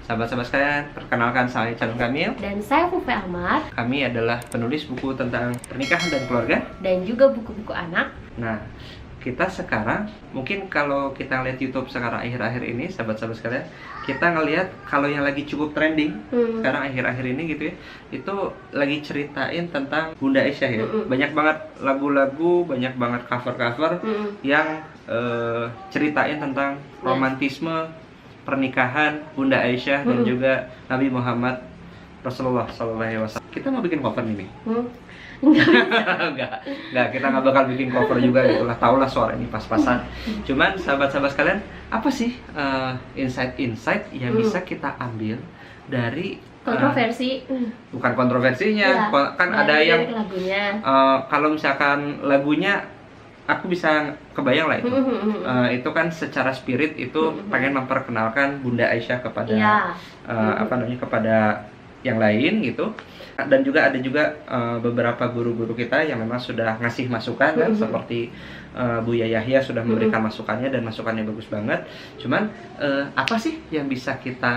Sahabat-sahabat sekalian, perkenalkan saya Calon Kamil. Dan saya Fufe Ahmad. Kami adalah penulis buku tentang pernikahan dan keluarga. Dan juga buku-buku anak. Nah, kita sekarang, mungkin kalau kita lihat YouTube sekarang akhir-akhir ini, sahabat-sahabat sekalian, kita ngelihat kalau yang lagi cukup trending sekarang akhir-akhir ini gitu ya, itu lagi ceritain tentang Bunda Aisyah ya. Banyak banget lagu-lagu, banyak banget cover-cover yang ceritain tentang romantisme pernikahan Bunda Aisyah dan juga Nabi Muhammad Rasulullah SAW. Kita mau bikin cover ini? Enggak, kita nggak bakal bikin cover juga gitu lah. Tau lah suara ini pas-pasan. Cuman sahabat-sahabat sekalian, apa sih insight-insight yang bisa kita ambil dari kontroversi? Bukan kontroversinya, ya, kan ada yang lagunya. Kalau misalkan lagunya, aku bisa kebayang lah itu. Itu kan secara spirit itu pengen memperkenalkan Bunda Aisyah kepada kepada yang lain gitu. Dan juga ada juga beberapa guru-guru kita yang memang sudah ngasih masukan kan, seperti Buya Yahya sudah memberikan masukannya dan masukannya bagus banget. Cuman apa sih yang bisa kita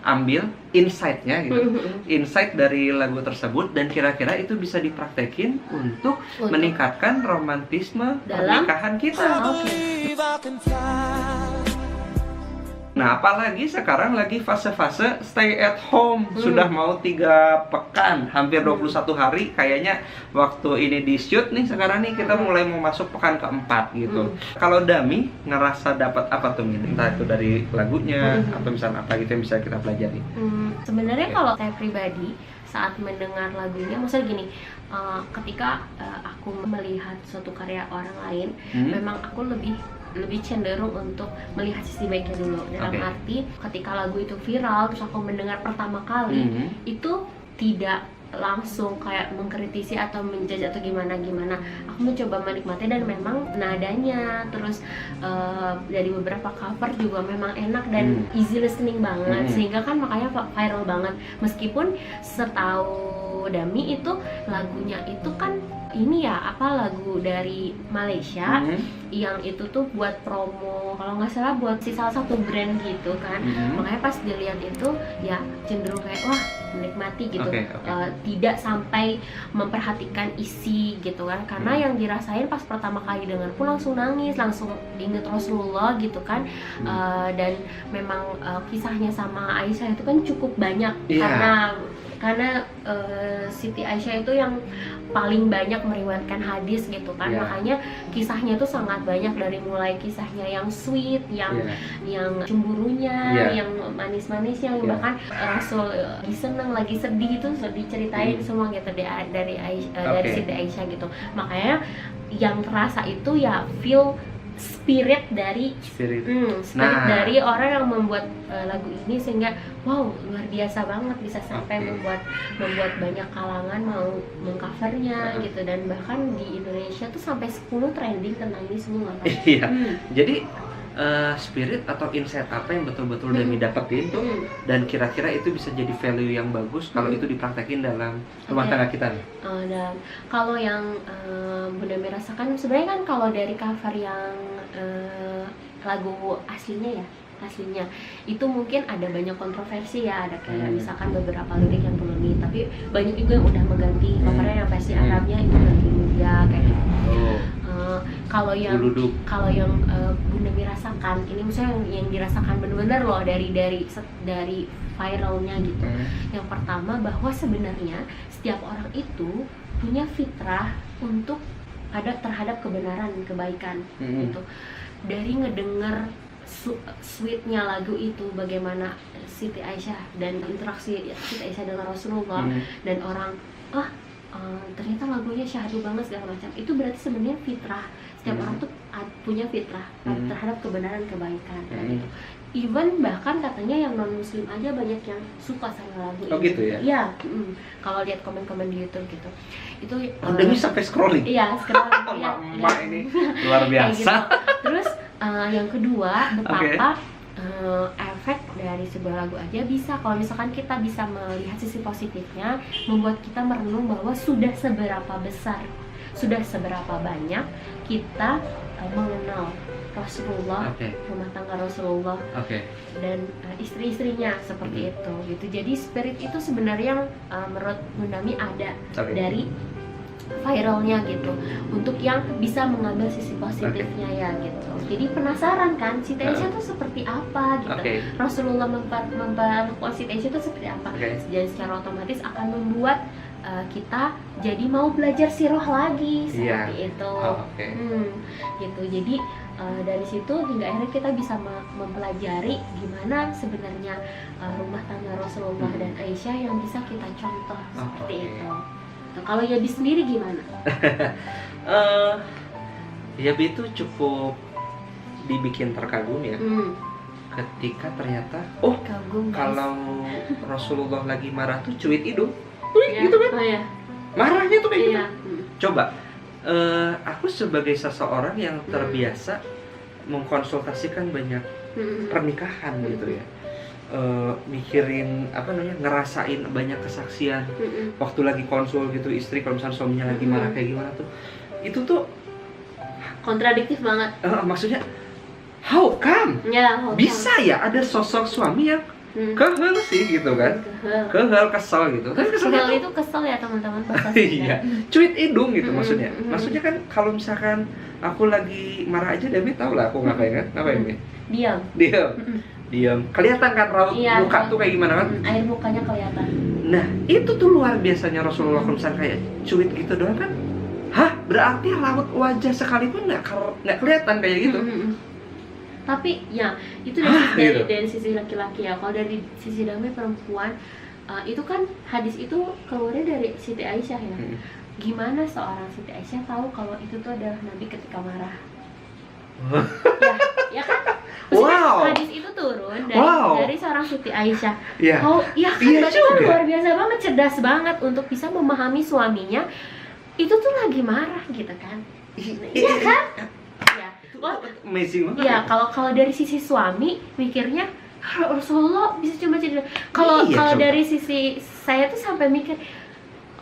ambil insight-nya gitu, insight dari lagu tersebut, dan kira-kira itu bisa dipraktekin untuk meningkatkan romantisme pernikahan kita. Nah, apalagi sekarang lagi fase-fase stay at home. Sudah mau 3 pekan, hampir 21 hari. Kayaknya waktu ini di shoot nih, sekarang nih kita mulai mau masuk pekan keempat gitu. Kalau Dami ngerasa dapat apa tuh, entah itu dari lagunya atau misalnya apa gitu yang bisa kita pelajari? Sebenarnya kalau saya pribadi saat mendengar lagunya, maksudnya gini, ketika aku melihat suatu karya orang lain, memang aku lebih cenderung untuk melihat sisi baiknya dulu. Dalam arti ketika lagu itu viral, terus aku mendengar pertama kali, itu tidak langsung kayak mengkritisi atau menjudge atau gimana. Aku mencoba menikmati, dan memang nadanya, terus dari beberapa cover juga memang enak dan easy listening banget, sehingga kan makanya viral banget. Meskipun setahu Dami itu lagunya itu kan ini ya, lagu dari Malaysia yang itu tuh buat promo, kalau nggak salah buat salah satu brand gitu kan. Makanya pas dilihat itu ya cenderung kayak wah, menikmati gitu. Tidak sampai memperhatikan isi gitu kan, karena yang dirasain pas pertama kali denger pun langsung nangis, langsung inget Rasulullah gitu kan. Dan memang kisahnya sama Aisyah itu kan cukup banyak, karena Siti Aisyah itu yang paling banyak meriwayatkan hadis gitu kan. Makanya kisahnya tuh sangat banyak, dari mulai kisahnya yang sweet, yang cemburunya, yang manis-manisnya, bahkan Rasul lagi seneng, lagi sedih itu diceritain semua gitu dari Siti Aisyah gitu. Makanya yang terasa itu ya feel spirit dari dari orang yang membuat lagu ini, sehingga wow, luar biasa banget, bisa sampai membuat banyak kalangan mau mengcovernya gitu. Dan bahkan di Indonesia tuh sampai 10 trending tentang ini semua kan. Jadi spirit atau insight apa yang betul-betul Dami dapetin tuh, dan kira-kira itu bisa jadi value yang bagus kalau itu dipraktekin dalam rumah tangga kita nih. Dan kalau yang Bunda Dami rasakan sebenarnya kan, kalau dari cover yang lagu aslinya itu mungkin ada banyak kontroversi ya, ada kayak misalkan beberapa lirik yang belum tapi banyak juga yang udah mengganti covernya, yang versi Arabnya itu ganti juga kayak gitu. Kalau yang Bunda Dami rasakan ini, misalnya yang dirasakan benar-benar loh dari viralnya gitu. Yang pertama, bahwa sebenarnya setiap orang itu punya fitrah untuk ada terhadap kebenaran dan kebaikan gitu. Dari ngedenger sweetnya lagu itu, bagaimana Siti Aisyah dan interaksi Siti Aisyah dengan Rasulullah, dan orang ternyata lagunya syahdu banget segala macam, itu berarti sebenarnya fitrah. Setiap orang tuh punya fitrah terhadap kebenaran, kebaikan gitu. Even bahkan katanya yang non muslim aja banyak yang suka sama lagu ini. Gitu ya? Iya. Kalau lihat komen-komen di YouTube gitu, itu Dami sampai scrolling. Iya, scrolling. Mak ini luar biasa. Gitu. Terus yang kedua, betapa efek dari sebuah lagu aja bisa, kalau misalkan kita bisa melihat sisi positifnya, membuat kita merenung bahwa sudah seberapa besar, sudah seberapa banyak kita mengenal Rasulullah, rumah tangga Rasulullah, dan istri-istrinya seperti itu gitu. Jadi spirit itu sebenarnya yang menurut Bunda Mi ada dari viralnya gitu, untuk yang bisa mengambil sisi positifnya ya gitu. Jadi penasaran kan Siti Aisyah itu seperti apa gitu, Rasulullah memperlakukan Siti Aisyah itu seperti apa, dan secara otomatis akan membuat kita jadi mau belajar sirah lagi seperti itu. Gitu. Jadi dari situ hingga akhirnya kita bisa mempelajari gimana sebenarnya rumah tangga Rasulullah dan Aisyah yang bisa kita contoh seperti itu. Kalau Yabi sendiri gimana? Yabi itu cukup dibikin terkagum ya, ketika ternyata kagum, kalau Rasulullah lagi marah tuh cuit hidung, gitu kan? Marahnya tuh kayak gitu. Coba, aku sebagai seseorang yang terbiasa mengkonsultasikan banyak pernikahan gitu ya, mikirin ngerasain banyak kesaksian waktu lagi konsul gitu, istri kalau misalnya suaminya lagi marah kayak gimana tuh, itu tuh kontradiktif banget. Maksudnya how come bisa ya ada sosok suami yang kehel sih gitu kan, kehel kesel gitu kan, kehel itu kesel ya teman-teman. Iya, cuit hidung gitu maksudnya. Maksudnya kan kalau misalkan aku lagi marah aja, David tau lah aku ngapain kan, ngapain diam, kelihatan kan raut muka tuh kayak gimana kan, air mukanya kelihatan. Nah itu tuh luar biasanya Rasulullah kalau misalkan kayak cuit gitu doang kan, berarti raut wajah sekalipun nggak kelihatan kayak gitu. Tapi ya itu dari sisi laki-laki ya. Kalau dari sisi Dami perempuan, itu kan hadis itu keluarnya dari Siti Aisyah ya. Gimana seorang Siti Aisyah tahu kalau itu tuh adalah Nabi ketika marah? ya kan? Maksudnya hadis itu turun dari seorang Siti Aisyah. Berarti kan luar biasa banget, cerdas banget untuk bisa memahami suaminya itu tuh lagi marah gitu kan? Iya kan? Amazing banget. Iya, kalau dari sisi suami mikirnya Rasulullah bisa cuma cerita. Kalau dari sisi saya tuh sampai mikir,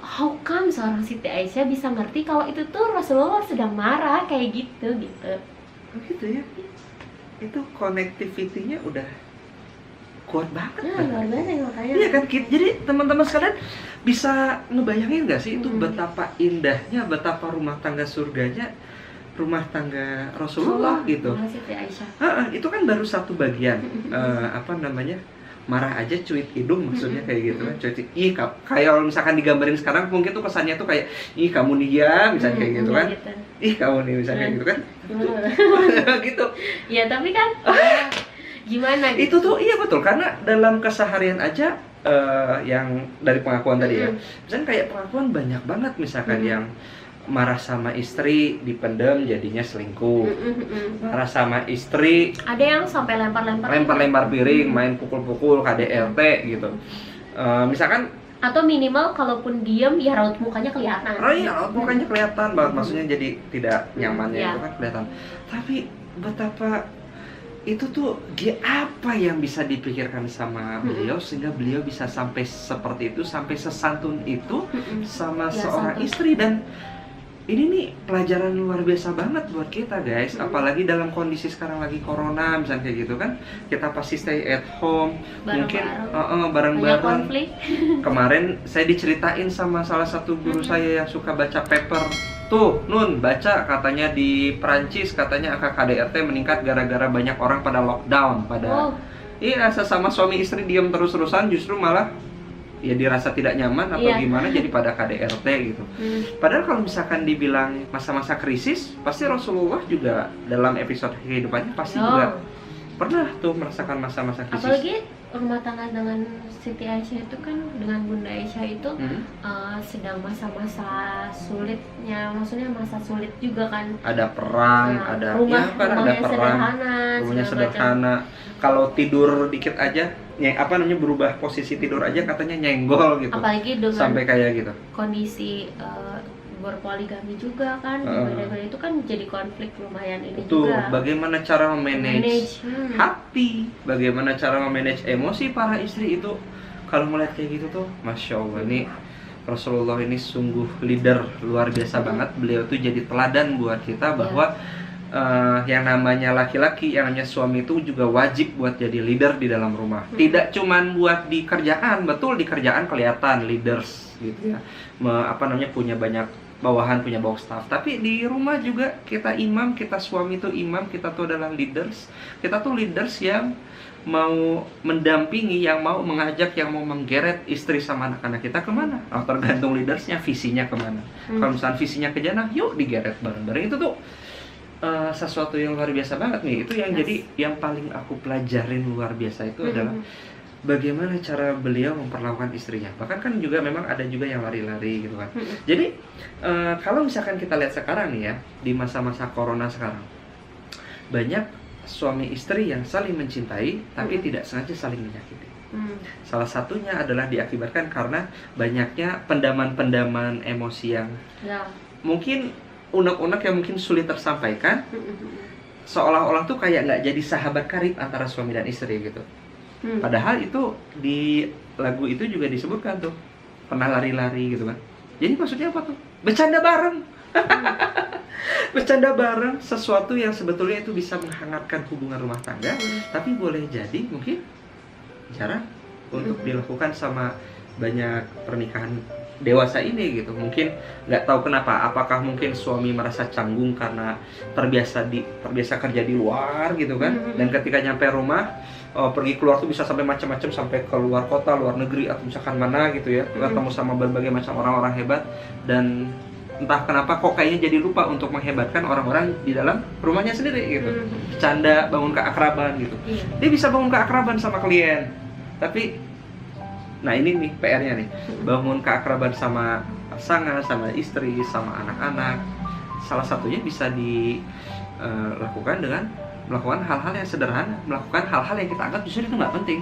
how come seorang Siti Aisyah bisa ngerti kalau itu tuh Rasulullah sedang marah kayak gitu. Gitu ya. Itu connectivity-nya udah kuat banget. Luar biasa makanya. Iya kan, jadi teman-teman sekalian bisa ngebayangin nggak sih itu betapa indahnya, betapa rumah tangga surganya rumah tangga Rasulullah gitu. Itu kan baru satu bagian, marah aja cuit hidung maksudnya kayak gitu kan, cuit. Kayak misalkan digambarin sekarang mungkin tuh kesannya tuh kayak kamu nih ya, misalnya kayak gitu kan, kamu nih misalnya kayak gitu kan, gitu. Ya tapi kan gimana? Gitu? Itu tuh iya betul, karena dalam keseharian aja yang dari pengakuan tadi ya, misalnya kayak pengakuan banyak banget misalkan yang marah sama istri dipendam jadinya selingkuh, marah sama istri ada yang sampai lempar piring, main pukul-pukul, KDRT gitu, misalkan, atau minimal kalaupun diem ya raut mukanya kelihatan. Raut mukanya kelihatan banget, maksudnya jadi tidak nyamannya itu kan kelihatan. Tapi betapa itu tuh apa yang bisa dipikirkan sama beliau sehingga beliau bisa sampai seperti itu, sampai sesantun itu sama seorang istri. Dan ini nih pelajaran luar biasa banget buat kita guys, apalagi dalam kondisi sekarang lagi corona misalnya kayak gitu kan, kita pasti stay at home, mungkin bareng-bareng. Kemarin saya diceritain sama salah satu guru saya yang suka baca paper tuh, Nun, baca katanya di Perancis katanya angka KDRT meningkat gara-gara banyak orang pada lockdown, sesama suami istri diam terus-terusan justru malah ya dirasa tidak nyaman atau gimana jadi pada KDRT gitu. Padahal kalau misalkan dibilang masa-masa krisis, pasti Rasulullah juga dalam episode kehidupannya pasti juga pernah tuh merasakan masa-masa krisis. Apalagi rumah tangga dengan Siti Aisyah itu kan, dengan Bunda Aisyah itu sedang masa-masa sulitnya, maksudnya masa sulit juga kan. Ada perang, ada rumahnya sederhana. Kalau tidur dikit aja, berubah posisi tidur aja katanya nyenggol gitu. Apalagi dengan sampai kayak gitu. Kondisi berpoligami juga kan, itu kan jadi konflik lumayan ini tuh, juga. Bagaimana cara memanage hati, bagaimana cara memanage emosi para istri itu. Kalau melihat kayak gitu tuh, Masya Allah, ini Rasulullah ini sungguh leader luar biasa banget. Beliau tuh jadi teladan buat kita bahwa yang namanya laki-laki, yang namanya suami itu juga wajib buat jadi leader di dalam rumah. Tidak cuman buat di kerjaan, betul di kerjaan kelihatan leaders gitu ya, punya banyak bawahan, punya bawah staff. Tapi di rumah juga kita imam, kita suami itu imam, kita tuh adalah leaders. Kita tuh leaders yang mau mendampingi, yang mau mengajak, yang mau menggeret istri sama anak-anak kita kemana. Oh, tergantung leadersnya, visinya kemana. Kalau misalnya visinya ke jannah, yuk digeret bareng-bareng. Itu tuh sesuatu yang luar biasa banget nih. Itu yang jadi yang paling aku pelajarin luar biasa itu adalah bagaimana cara beliau memperlakukan istrinya. Bahkan kan juga memang ada juga yang lari-lari gitu kan. Jadi kalau misalkan kita lihat sekarang nih ya, di masa-masa corona sekarang, banyak suami istri yang saling mencintai tapi tidak sengaja saling menyakiti. Salah satunya adalah diakibatkan karena banyaknya pendaman-pendaman emosi yang mungkin unek-unek yang mungkin sulit tersampaikan. Seolah-olah tuh kayak nggak jadi sahabat karib antara suami dan istri gitu. Padahal itu di lagu itu juga disebutkan tuh, pernah lari-lari gitu kan. Jadi maksudnya apa tuh? Bercanda bareng. Bercanda bareng, sesuatu yang sebetulnya itu bisa menghangatkan hubungan rumah tangga, tapi boleh jadi mungkin jarang untuk dilakukan sama banyak pernikahan dewasa ini gitu. Mungkin nggak tahu kenapa, apakah mungkin suami merasa canggung karena terbiasa kerja di luar gitu kan, dan ketika nyampe rumah pergi keluar tuh bisa sampai macam-macam, sampai ke luar kota, luar negeri, atau misalkan mana gitu ya, ketemu sama berbagai macam orang-orang hebat, dan entah kenapa kok kayaknya jadi lupa untuk menghebatkan orang-orang di dalam rumahnya sendiri gitu. Bercanda, bangun keakraban gitu. Dia bisa bangun keakraban sama klien, tapi nah ini nih PR-nya nih, bangun keakraban sama pasangan, sama istri, sama anak-anak. Salah satunya bisa dilakukan dengan melakukan hal-hal yang sederhana, melakukan hal-hal yang kita anggap justru itu nggak penting.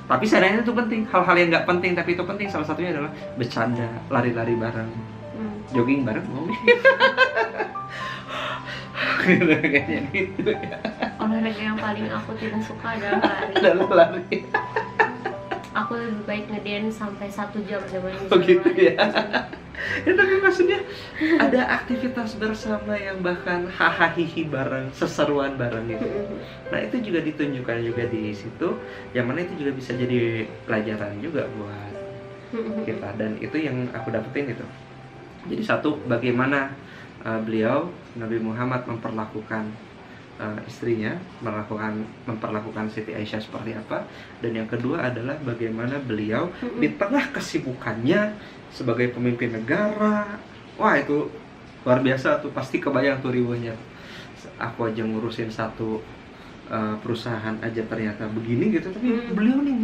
Tapi sebenarnya itu penting, hal-hal yang nggak penting tapi itu penting. Salah satunya adalah bercanda, lari-lari bareng, jogging bareng, gitu kayaknya gitu ya. Olahraga yang paling aku tidak suka adalah lari. Lari. Aku lebih baik ngedance sampai 1 jam dibanding gitu lari. ya. Ya tapi maksudnya ada aktivitas bersama yang bahkan hahaha bareng, seseruan bareng gitu. Nah itu juga ditunjukkan juga di situ, yang mana itu juga bisa jadi pelajaran juga buat kita, dan itu yang aku dapetin itu. Jadi satu, bagaimana beliau Nabi Muhammad memperlakukan istrinya, memperlakukan Siti Aisyah seperti apa, dan yang kedua adalah bagaimana beliau di tengah kesibukannya sebagai pemimpin negara. Wah itu luar biasa tuh, pasti kebayang tuh riwahnya. Aku aja ngurusin satu perusahaan aja ternyata begini gitu, tapi beliau nih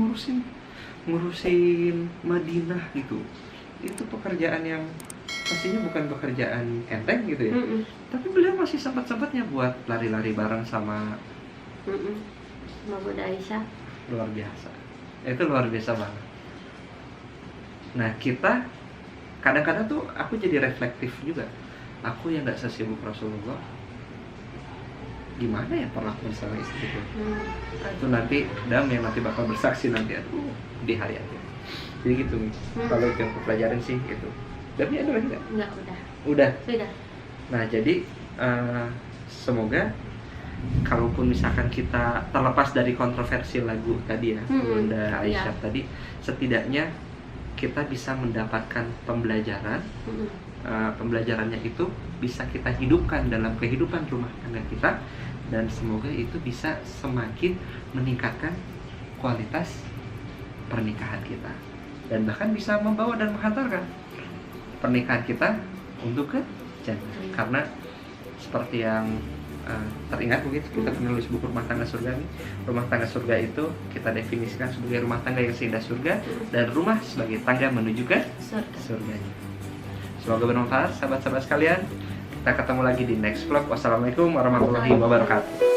ngurusin Madinah gitu. Itu pekerjaan yang pastinya bukan pekerjaan enteng gitu ya. Tapi beliau masih sempat-sempatnya buat lari-lari bareng sama Bunda Aisyah. Luar biasa. Itu luar biasa banget. Nah kita kadang-kadang tuh aku jadi reflektif juga. Aku yang nggak sesibuk Rasulullah, gimana ya perlakuan sama istriku? Itu nanti Dam yang nanti bakal bersaksi nanti di hari akhir. Jadi gitu nih. Kalau yang aku pelajarin sih gitu. Damnya ada lagi nggak? Nggak, Udah. Sudah. Nah jadi semoga kalaupun misalkan kita terlepas dari kontroversi lagu tadi ya, Bunda Aisyah tadi, setidaknya kita bisa mendapatkan pembelajaran. Pembelajarannya itu bisa kita hidupkan dalam kehidupan rumah tangga kita, dan semoga itu bisa semakin meningkatkan kualitas pernikahan kita, dan bahkan bisa membawa dan menghantarkan pernikahan kita untuk ke jannah. Karena seperti yang teringat mungkin kita penulis buku Rumah Tangga Surga nih, rumah tangga surga itu kita definisikan sebagai rumah tangga yang seindah surga, dan rumah sebagai tangga menuju ke surganya. Semoga bermanfaat sahabat-sahabat sekalian. Kita ketemu lagi di next vlog. Wassalamualaikum warahmatullahi wabarakatuh.